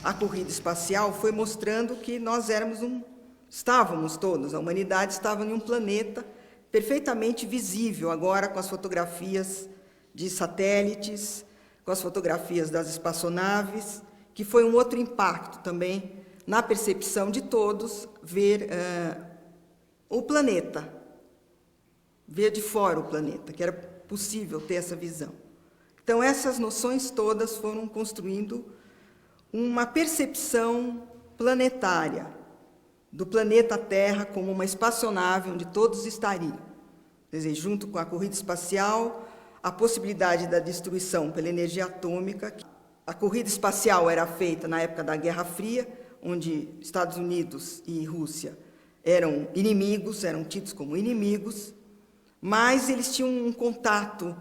a corrida espacial foi mostrando que nós estávamos todos, a humanidade estava em um planeta perfeitamente visível agora com as fotografias de satélites, com as fotografias das espaçonaves, que foi um outro impacto também na percepção de todos ver o planeta, ver de fora o planeta, que era possível ter essa visão. Então, essas noções todas foram construindo uma percepção planetária do planeta Terra como uma espaçonave onde todos estariam. Quer dizer, junto com a corrida espacial, a possibilidade da destruição pela energia atômica. A corrida espacial era feita na época da Guerra Fria, onde Estados Unidos e Rússia eram inimigos, eram tidos como inimigos, mas eles tinham um contato,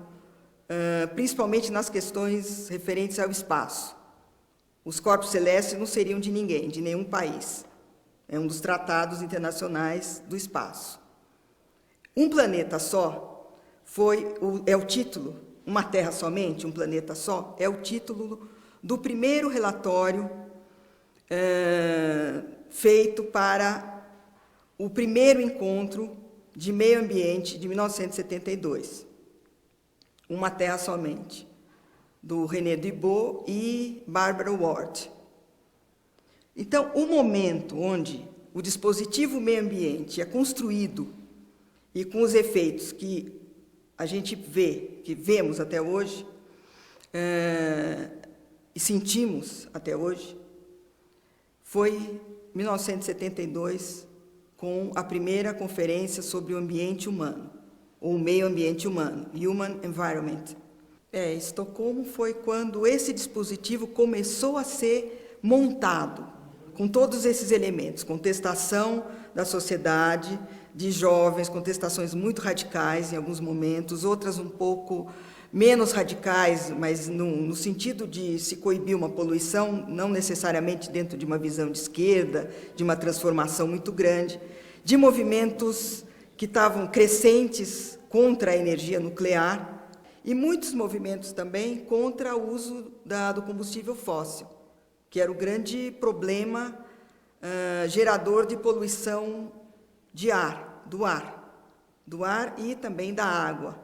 principalmente nas questões referentes ao espaço. Os corpos celestes não seriam de ninguém, de nenhum país. É um dos tratados internacionais do espaço. Um planeta só é o título, uma Terra somente, um planeta só, é o título do primeiro relatório feito para o primeiro encontro de meio ambiente de 1972. Uma Terra somente, do René Dubos e Barbara Ward. Então, o momento onde o dispositivo meio ambiente é construído e com os efeitos que a gente vê, que vemos até hoje, e sentimos até hoje, foi 1972, com a primeira conferência sobre o ambiente humano, ou o meio ambiente humano, Human Environment. Estocolmo foi quando esse dispositivo começou a ser montado, com todos esses elementos, contestação da sociedade, de jovens, contestações muito radicais em alguns momentos, outras um pouco menos radicais, mas no sentido de se coibir uma poluição, não necessariamente dentro de uma visão de esquerda, de uma transformação muito grande, de movimentos que estavam crescentes contra a energia nuclear, e muitos movimentos também contra o uso do combustível fóssil, que era o grande problema gerador de poluição de do ar e também da água.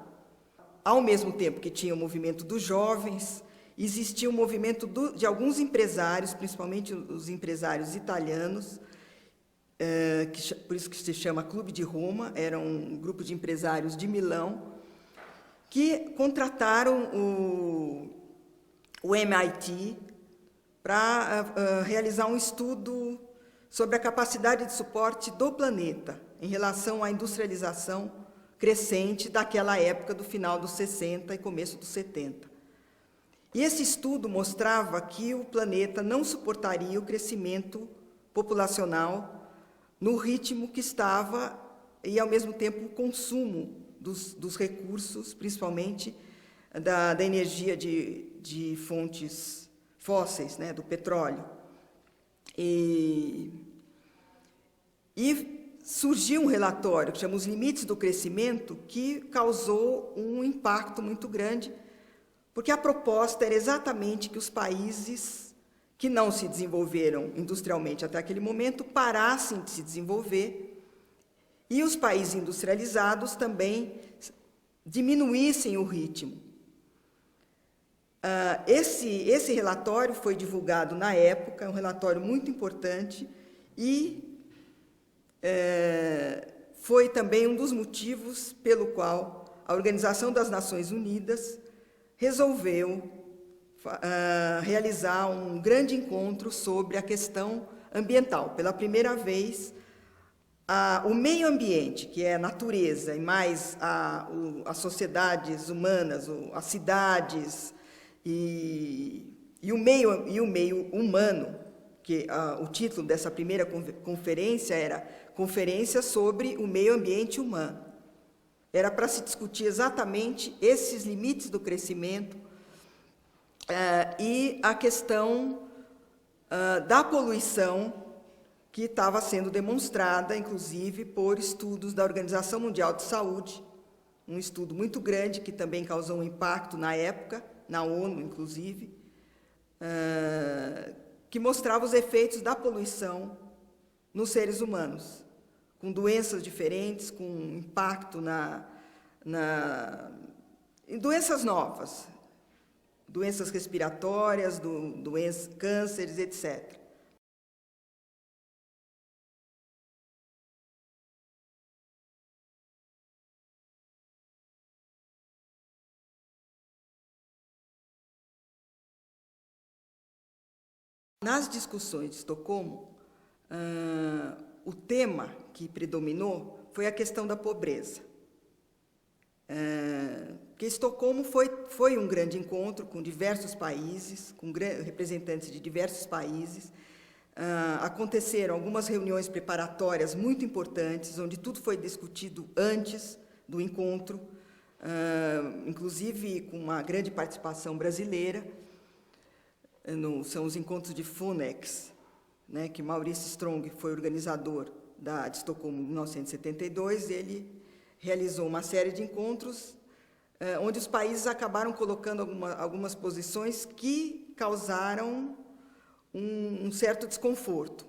Ao mesmo tempo que tinha o movimento dos jovens, existia o movimento de alguns empresários, principalmente os empresários italianos, por isso que se chama Clube de Roma, era um grupo de empresários de Milão, que contrataram o MIT para realizar um estudo sobre a capacidade de suporte do planeta em relação à industrialização crescente daquela época do final dos 60 e começo dos 70. E esse estudo mostrava que o planeta não suportaria o crescimento populacional no ritmo que estava e, ao mesmo tempo, o consumo dos recursos, principalmente da energia de fontes fósseis, né, do petróleo. E surgiu um relatório que chama Os Limites do Crescimento, que causou um impacto muito grande, porque a proposta era exatamente que os países que não se desenvolveram industrialmente até aquele momento parassem de se desenvolver e os países industrializados também diminuíssem o ritmo. Esse relatório foi divulgado na época, é um relatório muito importante e foi também um dos motivos pelo qual a Organização das Nações Unidas resolveu realizar um grande encontro sobre a questão ambiental. Pela primeira vez, o meio ambiente, que é a natureza, e mais as sociedades humanas, as cidades, e o meio humano, que o título dessa primeira conferência era Conferência sobre o Meio Ambiente Humano. Era para se discutir exatamente esses limites do crescimento e a questão da poluição que estava sendo demonstrada, inclusive, por estudos da Organização Mundial de Saúde, um estudo muito grande que também causou um impacto na época, na ONU, inclusive, que mostrava os efeitos da poluição nos seres humanos, com doenças diferentes, com impacto em doenças novas, doenças respiratórias, cânceres, etc. Nas discussões de Estocolmo, o tema que predominou foi a questão da pobreza. Porque Estocolmo foi um grande encontro com diversos países, com representantes de diversos países. Aconteceram algumas reuniões preparatórias muito importantes, onde tudo foi discutido antes do encontro, inclusive com uma grande participação brasileira. São os encontros de Funex, né, que Maurice Strong foi organizador de Estocolmo em 1972. Ele realizou uma série de encontros onde os países acabaram colocando algumas posições que causaram um certo desconforto.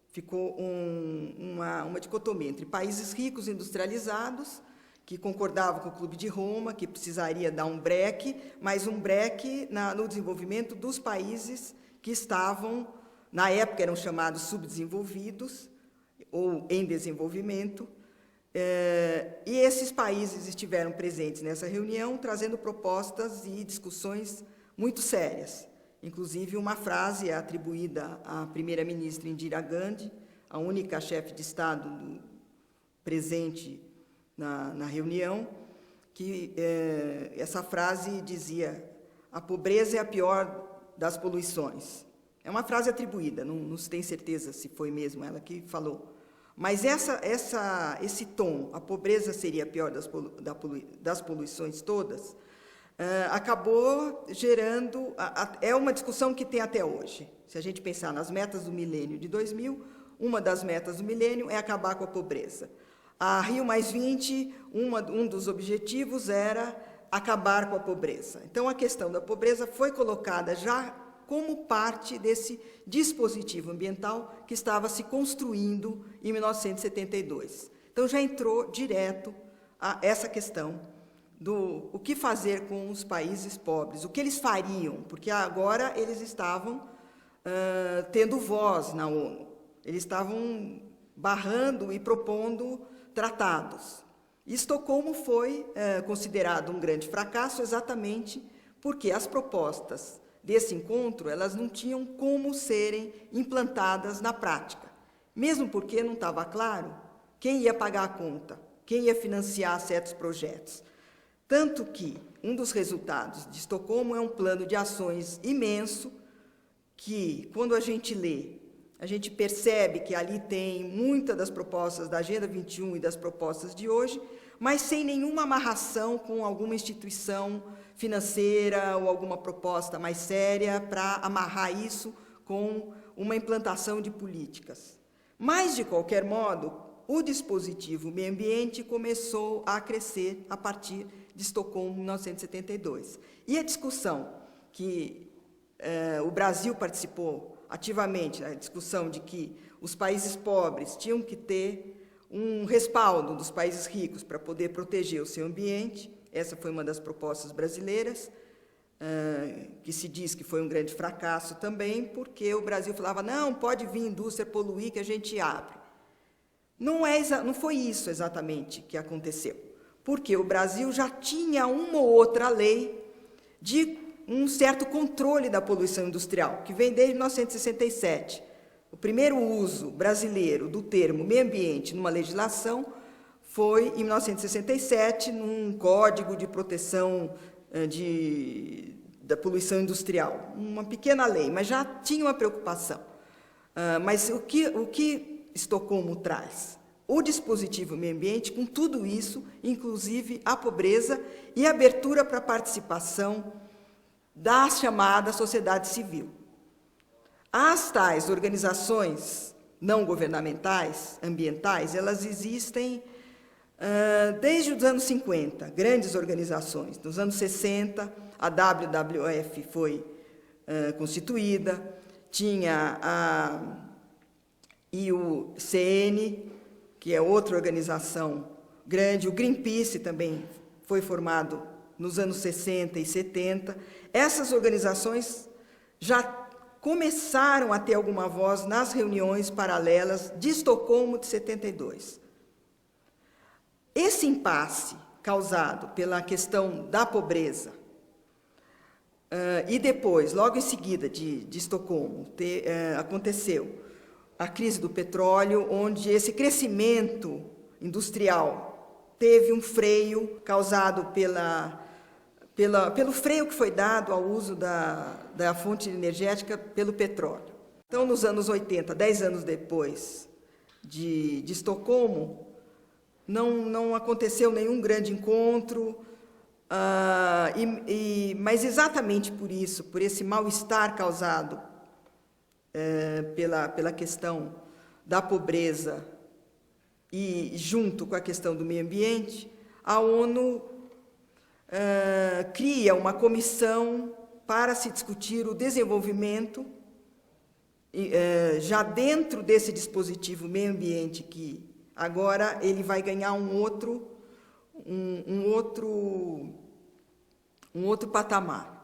Ficou uma dicotomia entre países ricos industrializados, que concordavam com o Clube de Roma, que precisaria dar um breque, mas um breque no desenvolvimento dos países que estavam, na época eram chamados subdesenvolvidos, ou em desenvolvimento, e esses países estiveram presentes nessa reunião, trazendo propostas e discussões muito sérias. Inclusive, uma frase atribuída à primeira-ministra Indira Gandhi, a única chefe de Estado presente na reunião, que essa frase dizia: a pobreza é a pior das poluições. É uma frase atribuída, não se tem certeza se foi mesmo ela que falou. Mas esse tom, a pobreza seria a pior das poluições todas, acabou gerando... É uma discussão que tem até hoje. Se a gente pensar nas metas do milênio de 2000, uma das metas do milênio é acabar com a pobreza. A Rio+20, um dos objetivos era acabar com a pobreza. Então, a questão da pobreza foi colocada já como parte desse dispositivo ambiental que estava se construindo em 1972. Então, já entrou direto a essa questão do o que fazer com os países pobres, o que eles fariam, porque agora eles estavam tendo voz na ONU, eles estavam barrando e propondo tratados. Estocolmo foi considerado um grande fracasso exatamente porque as propostas desse encontro elas não tinham como serem implantadas na prática, mesmo porque não estava claro quem ia pagar a conta, quem ia financiar certos projetos. Tanto que um dos resultados de Estocolmo é um plano de ações imenso que, quando a gente lê, a gente percebe que ali tem muitas das propostas da Agenda 21 e das propostas de hoje, mas sem nenhuma amarração com alguma instituição financeira ou alguma proposta mais séria para amarrar isso com uma implantação de políticas. Mas, de qualquer modo, o dispositivo meio ambiente começou a crescer a partir de Estocolmo, em 1972. E a discussão que o Brasil participou ativamente, a discussão de que os países pobres tinham que ter um respaldo dos países ricos para poder proteger o seu ambiente. Essa foi uma das propostas brasileiras, que se diz que foi um grande fracasso também, porque o Brasil falava, não, pode vir indústria poluir que a gente abre. Não foi isso exatamente que aconteceu, porque o Brasil já tinha uma ou outra lei de um certo controle da poluição industrial, que vem desde 1967. O primeiro uso brasileiro do termo meio ambiente numa legislação foi em 1967, num Código de Proteção da Poluição Industrial. Uma pequena lei, mas já tinha uma preocupação. Mas o que Estocolmo traz? O dispositivo meio ambiente, com tudo isso, inclusive a pobreza e a abertura para a participação da chamada sociedade civil. As tais organizações não governamentais, ambientais, elas existem desde os anos 50, grandes organizações. Nos anos 60, a WWF foi constituída, tinha a IUCN, que é outra organização grande, o Greenpeace também foi formado nos anos 60 e 70. Essas organizações já começaram a ter alguma voz nas reuniões paralelas de Estocolmo de 72. Esse impasse causado pela questão da pobreza, e depois, logo em seguida de Estocolmo, aconteceu a crise do petróleo, onde esse crescimento industrial teve um freio causado pelo freio que foi dado ao uso da fonte energética pelo petróleo. Então, nos anos 80, 10 anos depois de Estocolmo, não aconteceu nenhum grande encontro, mas exatamente por isso, por esse mal-estar causado pela questão da pobreza e junto com a questão do meio ambiente, a ONU cria uma comissão para se discutir o desenvolvimento, já dentro desse dispositivo meio ambiente, que agora ele vai ganhar um outro patamar.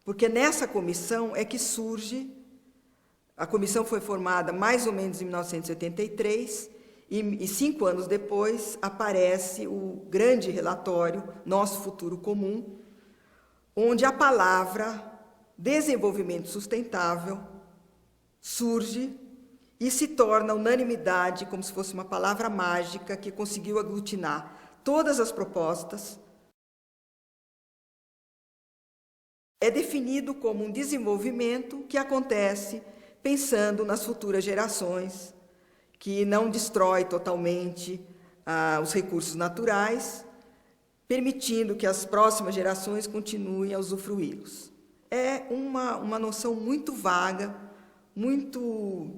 Porque nessa comissão é que surge, a comissão foi formada mais ou menos em 1983, e 5 anos depois aparece o grande relatório Nosso Futuro Comum, onde a palavra desenvolvimento sustentável surge e se torna unanimidade, como se fosse uma palavra mágica que conseguiu aglutinar todas as propostas. É definido como um desenvolvimento que acontece pensando nas futuras gerações, que não destrói totalmente os recursos naturais, permitindo que as próximas gerações continuem a usufruí-los. É uma noção muito vaga, muito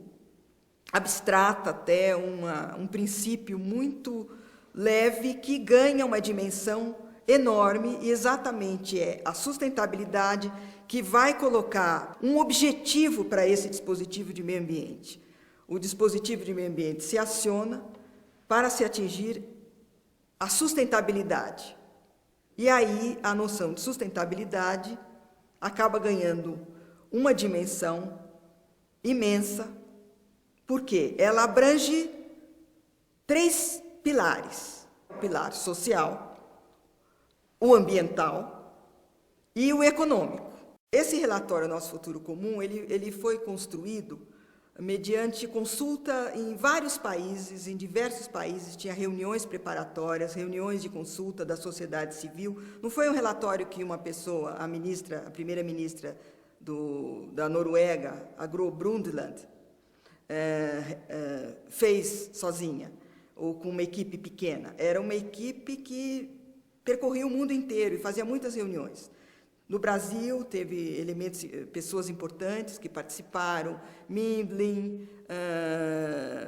abstrata até, um princípio muito leve que ganha uma dimensão enorme, e exatamente é a sustentabilidade que vai colocar um objetivo para esse dispositivo de meio ambiente. O dispositivo de meio ambiente se aciona para se atingir a sustentabilidade. E aí a noção de sustentabilidade acaba ganhando uma dimensão imensa, porque ela abrange 3 pilares: o pilar social, o ambiental e o econômico. Esse relatório Nosso Futuro Comum, ele foi construído mediante consulta em vários países, em diversos países, tinha reuniões preparatórias, reuniões de consulta da sociedade civil. Não foi um relatório que uma pessoa, a primeira-ministra da Noruega, a Gro Brundtland, fez sozinha, ou com uma equipe pequena. Era uma equipe que percorria o mundo inteiro e fazia muitas reuniões. No Brasil, teve pessoas importantes que participaram, Mindlin,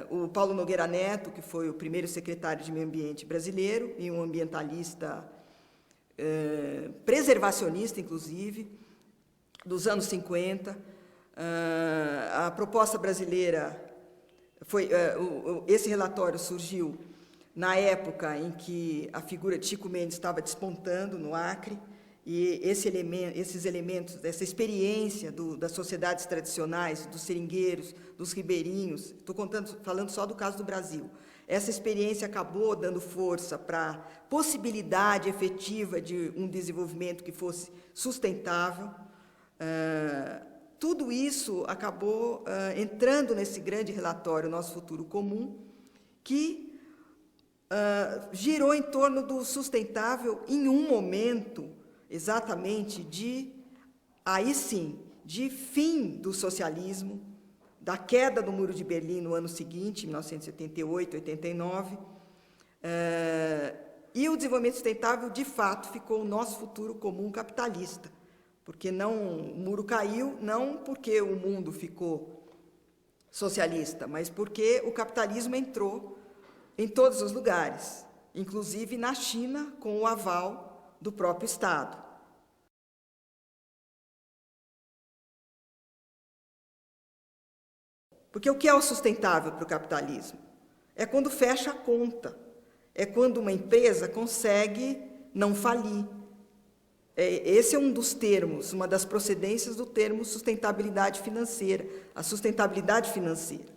o Paulo Nogueira Neto, que foi o primeiro secretário de Meio Ambiente brasileiro, e um ambientalista preservacionista, inclusive, dos anos 50. A proposta brasileira esse relatório surgiu na época em que a figura de Chico Mendes estava despontando no Acre, e esses elementos, essa experiência das sociedades tradicionais, dos seringueiros, dos ribeirinhos, estou falando só do caso do Brasil, essa experiência acabou dando força para a possibilidade efetiva de um desenvolvimento que fosse sustentável. Tudo isso acabou entrando nesse grande relatório Nosso Futuro Comum, que girou em torno do sustentável em um momento exatamente aí sim, de fim do socialismo, da queda do Muro de Berlim no ano seguinte, 1978, 89, e o desenvolvimento sustentável, de fato, ficou o nosso futuro comum capitalista, porque o muro caiu, não porque o mundo ficou socialista, mas porque o capitalismo entrou em todos os lugares, inclusive na China, com o aval do próprio Estado. Porque o que é o sustentável para o capitalismo? É quando fecha a conta, é quando uma empresa consegue não falir. Esse é um dos termos, uma das procedências do termo sustentabilidade financeira, a sustentabilidade financeira.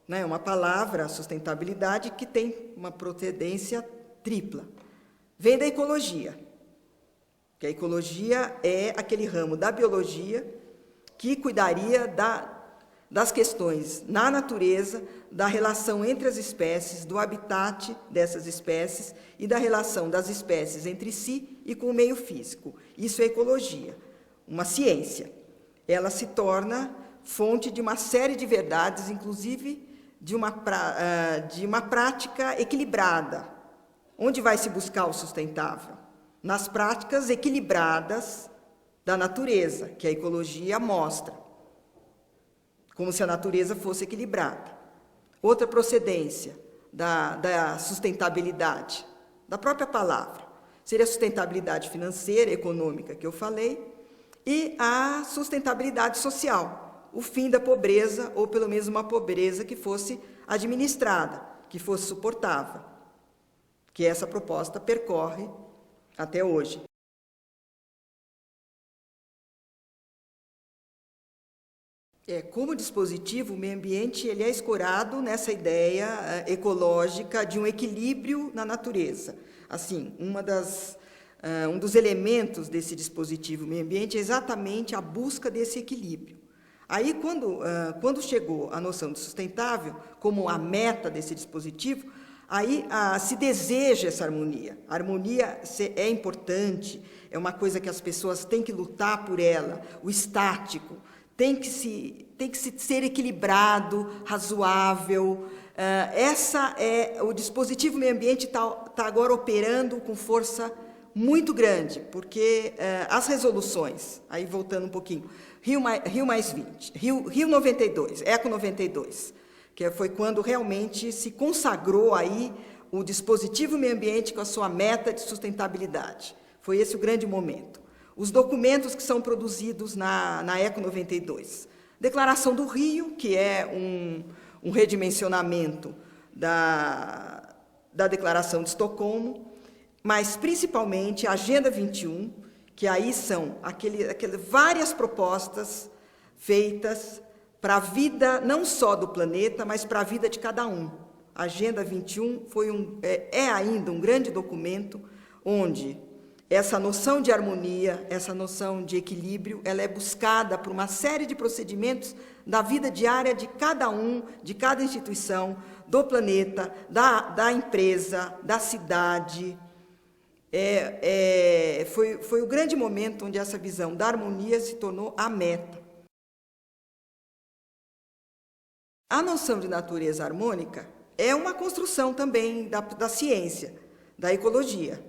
É uma palavra, sustentabilidade, que tem uma procedência tripla. Vem da ecologia, que a ecologia é aquele ramo da biologia que cuidaria das questões na natureza, da relação entre as espécies, do habitat dessas espécies e da relação das espécies entre si e com o meio físico. Isso é ecologia, uma ciência. Ela se torna fonte de uma série de verdades, inclusive de uma prática equilibrada. Onde vai se buscar o sustentável? Nas práticas equilibradas da natureza, que a ecologia mostra, como se a natureza fosse equilibrada. Outra procedência da sustentabilidade, da própria palavra, seria a sustentabilidade financeira, econômica, que eu falei, e a sustentabilidade social, o fim da pobreza, ou pelo menos uma pobreza que fosse administrada, que fosse suportável, que essa proposta percorre até hoje. Como dispositivo, o meio ambiente ele é escorado nessa ideia ecológica de um equilíbrio na natureza. Assim, um dos elementos desse dispositivo meio ambiente é exatamente a busca desse equilíbrio. Aí, quando chegou a noção de sustentável como a meta desse dispositivo, aí se deseja essa harmonia. A harmonia é importante, é uma coisa que as pessoas têm que lutar por ela, o estático, tem que ser equilibrado, razoável. O dispositivo meio ambiente está agora operando com força muito grande, porque as resoluções, aí voltando um pouquinho, Rio 92, Eco 92, que foi quando realmente se consagrou aí o dispositivo meio ambiente com a sua meta de sustentabilidade. Foi esse o grande momento. Os documentos que são produzidos na Eco 92. Declaração do Rio, que é um redimensionamento da Declaração de Estocolmo, mas principalmente a Agenda 21, que aí são várias propostas feitas para a vida não só do planeta, mas para a vida de cada um. A Agenda 21 é ainda um grande documento onde essa noção de harmonia, essa noção de equilíbrio, ela é buscada por uma série de procedimentos da vida diária de cada um, de cada instituição, do planeta, da empresa, da cidade. Foi o grande momento onde essa visão da harmonia se tornou a meta. A noção de natureza harmônica é uma construção também da ciência, da ecologia.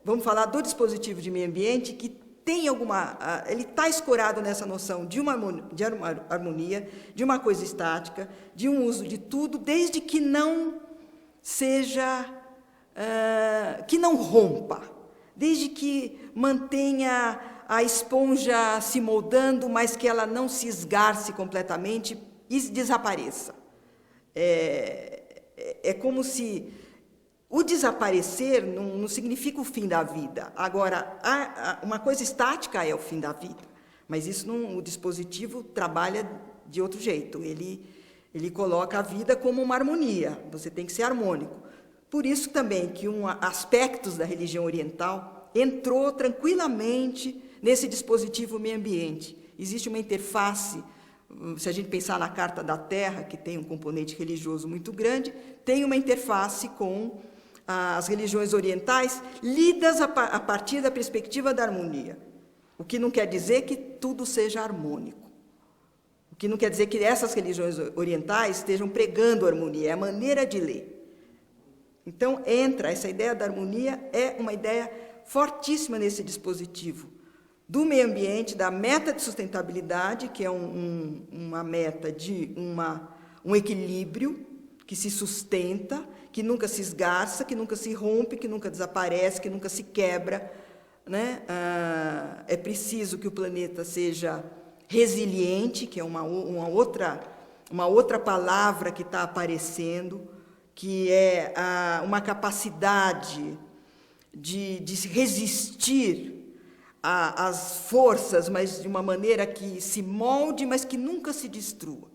Vamos falar do dispositivo de meio ambiente que tem ele está escorado nessa noção de uma harmonia, de uma coisa estática, de um uso de tudo, desde que não seja, que não rompa, desde que mantenha a esponja se moldando, mas que ela não se esgarce completamente e desapareça. É como se o desaparecer não significa o fim da vida. Agora, uma coisa estática é o fim da vida, mas isso o dispositivo trabalha de outro jeito. Ele coloca a vida como uma harmonia, você tem que ser harmônico. Por isso também que aspectos da religião oriental entrou tranquilamente nesse dispositivo meio ambiente. Existe uma interface, se a gente pensar na Carta da Terra, que tem um componente religioso muito grande, tem uma interface com as religiões orientais lidas a partir da perspectiva da harmonia. O que não quer dizer que tudo seja harmônico. O que não quer dizer que essas religiões orientais estejam pregando harmonia, é a maneira de ler. Então, essa ideia da harmonia é uma ideia fortíssima nesse dispositivo do meio ambiente, da meta de sustentabilidade, que é uma meta de um equilíbrio que se sustenta, que nunca se esgarça, que nunca se rompe, que nunca desaparece, que nunca se quebra. Né? É preciso que o planeta seja resiliente, que é uma outra uma outra palavra que está aparecendo, que é uma capacidade de resistir às forças, mas de uma maneira que se molde, mas que nunca se destrua.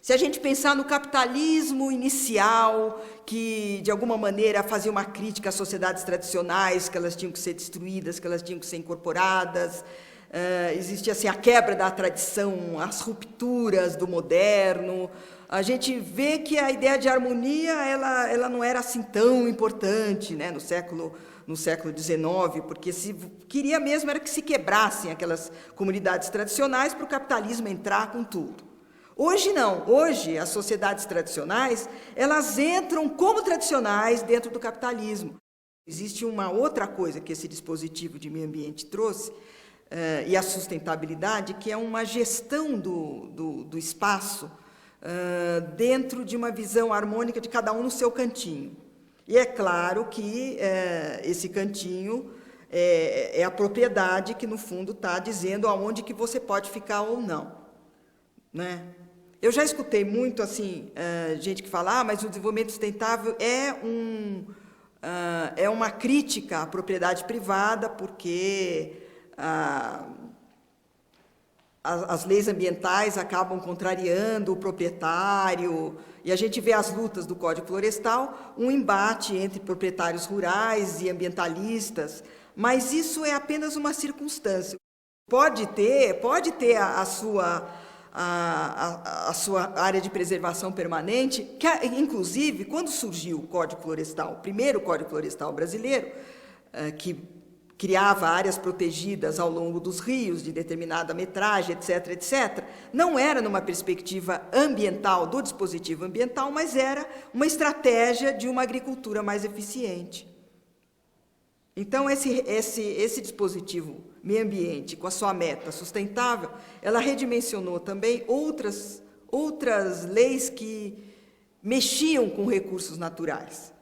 Se a gente pensar no capitalismo inicial, que de alguma maneira fazia uma crítica às sociedades tradicionais, que elas tinham que ser destruídas, que elas tinham que ser incorporadas, existia assim, a quebra da tradição, as rupturas do moderno, a gente vê que a ideia de harmonia ela não era assim tão importante, né, no século XIX, porque se queria mesmo era que se quebrassem aquelas comunidades tradicionais para o capitalismo entrar com tudo. Hoje não, hoje as sociedades tradicionais, elas entram como tradicionais dentro do capitalismo. Existe uma outra coisa que esse dispositivo de meio ambiente trouxe, e a sustentabilidade, que é uma gestão do espaço dentro de uma visão harmônica de cada um no seu cantinho. E é claro que esse cantinho é a propriedade que, no fundo, está dizendo aonde que você pode ficar ou não, né? Eu já escutei muito assim, gente que fala, mas o desenvolvimento sustentável é uma crítica à propriedade privada, porque as leis ambientais acabam contrariando o proprietário, e a gente vê as lutas do Código Florestal, um embate entre proprietários rurais e ambientalistas, mas isso é apenas uma circunstância. Pode ter a sua área de preservação permanente, que, inclusive, quando surgiu o Código Florestal, o primeiro Código Florestal brasileiro, que criava áreas protegidas ao longo dos rios, de determinada metragem, etc., etc., não era numa perspectiva ambiental, do dispositivo ambiental, mas era uma estratégia de uma agricultura mais eficiente. Então, esse dispositivo meio ambiente, com a sua meta sustentável, ela redimensionou também outras leis que mexiam com recursos naturais.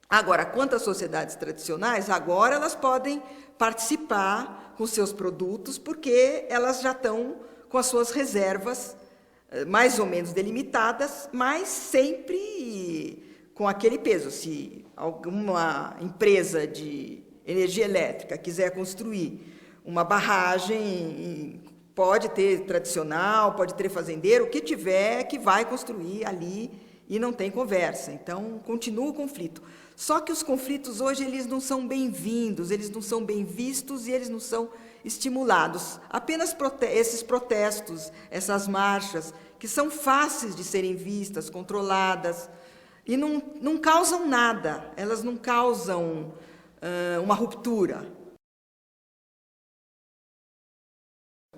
Agora, quanto às sociedades tradicionais, agora elas podem participar com seus produtos, porque elas já estão com as suas reservas mais ou menos delimitadas, mas sempre com aquele peso. Se alguma empresa de energia elétrica quiser construir uma barragem, pode ter tradicional, pode ter fazendeiro, o que tiver que vai construir ali e não tem conversa. Então, continua o conflito. Só que os conflitos hoje eles não são bem-vindos, eles não são bem vistos e eles não são estimulados. Apenas esses protestos, essas marchas, que são fáceis de serem vistas, controladas, e não causam nada, elas não causam uma ruptura.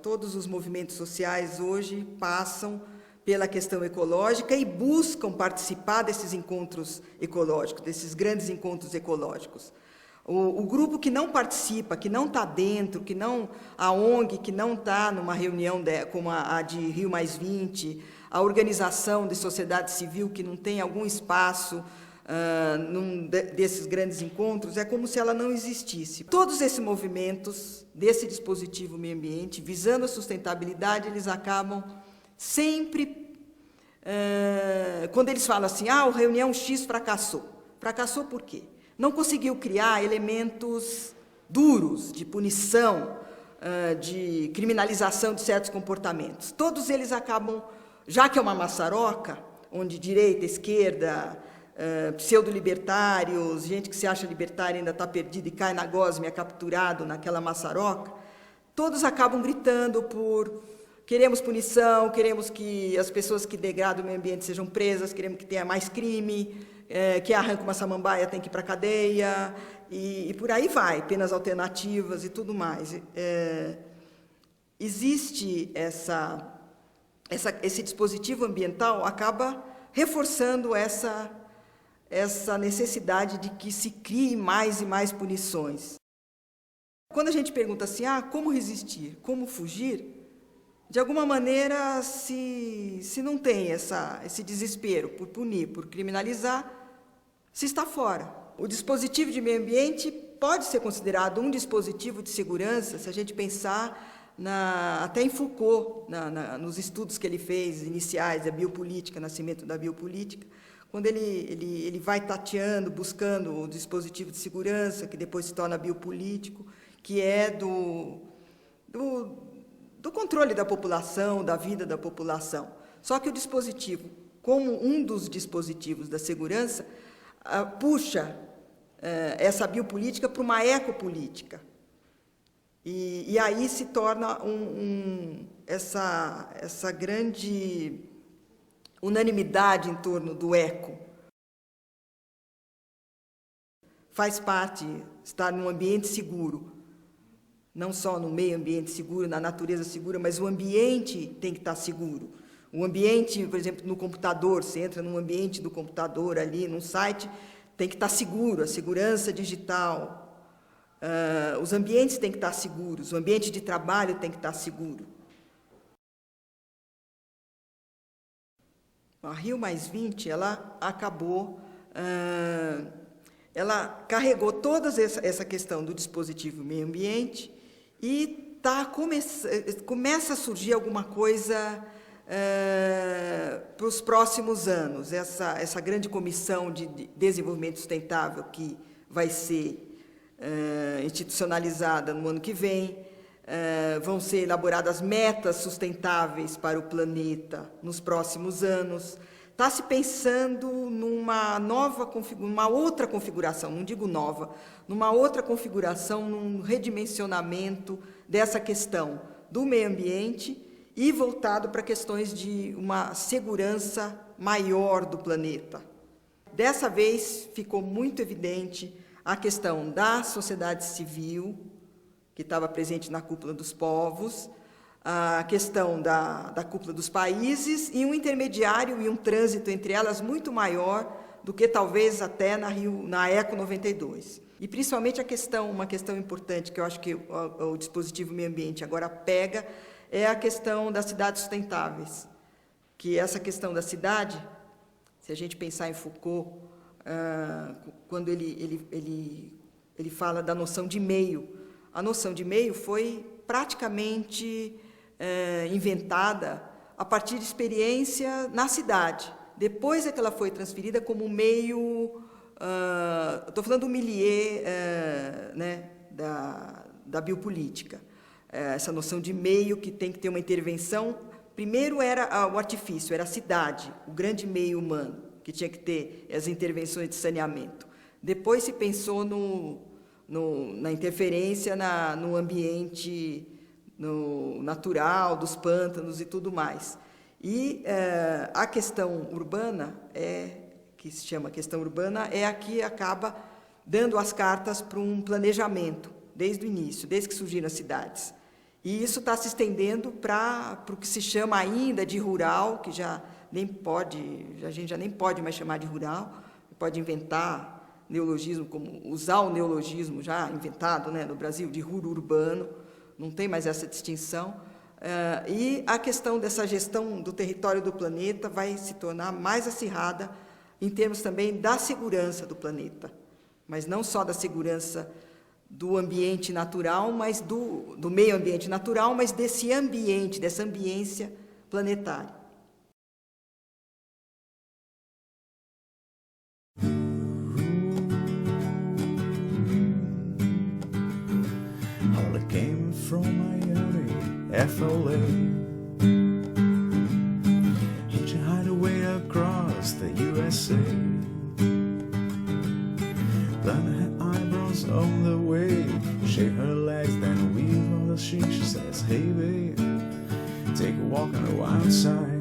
Todos os movimentos sociais hoje passam pela questão ecológica e buscam participar desses encontros ecológicos, desses grandes encontros ecológicos. O grupo que não participa, que não está dentro, a ONG que não está numa reunião como a de Rio+20, a organização de sociedade civil que não tem algum espaço desses grandes encontros, é como se ela não existisse. Todos esses movimentos desse dispositivo meio ambiente, visando a sustentabilidade, eles acabam sempre, quando eles falam assim, a reunião X fracassou. Fracassou por quê? Não conseguiu criar elementos duros de punição, de criminalização de certos comportamentos. Todos eles acabam, já que é uma maçaroca, onde direita, esquerda, pseudo-libertários, gente que se acha libertária ainda está perdida e cai na gosma, é capturado naquela maçaroca, todos acabam gritando por queremos punição, queremos que as pessoas que degradam o meio ambiente sejam presas, queremos que tenha mais crime, que arranca uma samambaia tem que ir para a cadeia, e por aí vai, penas alternativas e tudo mais. Existe esse dispositivo ambiental, acaba reforçando essa necessidade de que se crie mais e mais punições. Quando a gente pergunta assim, como resistir, como fugir, de alguma maneira, se não tem esse desespero por punir, por criminalizar, se está fora. O dispositivo de meio ambiente pode ser considerado um dispositivo de segurança, se a gente pensar até em Foucault, nos estudos que ele fez iniciais da biopolítica, nascimento da biopolítica, quando ele vai tateando, buscando o dispositivo de segurança, que depois se torna biopolítico, que é do controle da população, da vida da população. Só que o dispositivo, como um dos dispositivos da segurança, puxa essa biopolítica para uma ecopolítica. E aí se torna essa grande unanimidade em torno do eco. Faz parte estar num ambiente seguro, não só no meio ambiente seguro, na natureza segura, mas o ambiente tem que estar seguro. O ambiente, por exemplo, no computador, você entra num ambiente do computador ali, num site, tem que estar seguro, a segurança digital. Os ambientes têm que estar seguros, o ambiente de trabalho tem que estar seguro. A Rio+20, ela acabou, ela carregou toda essa questão do dispositivo meio ambiente e começa a surgir alguma coisa para os próximos anos. Essa grande comissão de desenvolvimento sustentável que vai ser institucionalizada no ano que vem, vão ser elaboradas metas sustentáveis para o planeta nos próximos anos. Está se pensando numa outra configuração, não digo nova, numa outra configuração, num redimensionamento dessa questão do meio ambiente e voltado para questões de uma segurança maior do planeta. Dessa vez ficou muito evidente a questão da sociedade civil, que estava presente na cúpula dos povos, a questão da cúpula dos países e um intermediário e um trânsito entre elas muito maior do que talvez até na ECO 92. E principalmente uma questão importante que eu acho que o dispositivo meio ambiente agora pega é a questão das cidades sustentáveis, que essa questão da cidade, se a gente pensar em Foucault, quando ele fala da noção de meio, a noção de meio foi praticamente inventada a partir de experiência na cidade. Depois é que ela foi transferida como meio, estou falando do milieu né, da biopolítica, essa noção de meio que tem que ter uma intervenção. Primeiro era o artifício, era a cidade, o grande meio humano, que tinha que ter as intervenções de saneamento. Depois se pensou na interferência no ambiente natural, dos pântanos e tudo mais. E a questão urbana, que se chama questão urbana, é a que acaba dando as cartas para um planejamento, desde o início, desde que surgiram as cidades. E isso está se estendendo para o que se chama ainda de rural, que a gente já nem pode mais chamar de rural, pode inventar neologismo, como usar o neologismo já inventado, né, no Brasil, de ruro-urbano, não tem mais essa distinção. E a questão dessa gestão do território do planeta vai se tornar mais acirrada em termos também da segurança do planeta, mas não só da segurança do ambiente natural, mas do meio ambiente natural, mas desse ambiente, dessa ambiência planetária. Holly came from Miami, FLA. Hitch a hideaway across the USA. Blonde had eyebrows on the way. Shake her legs, then weave all the sheet. She says, hey babe, take a walk on the wild side.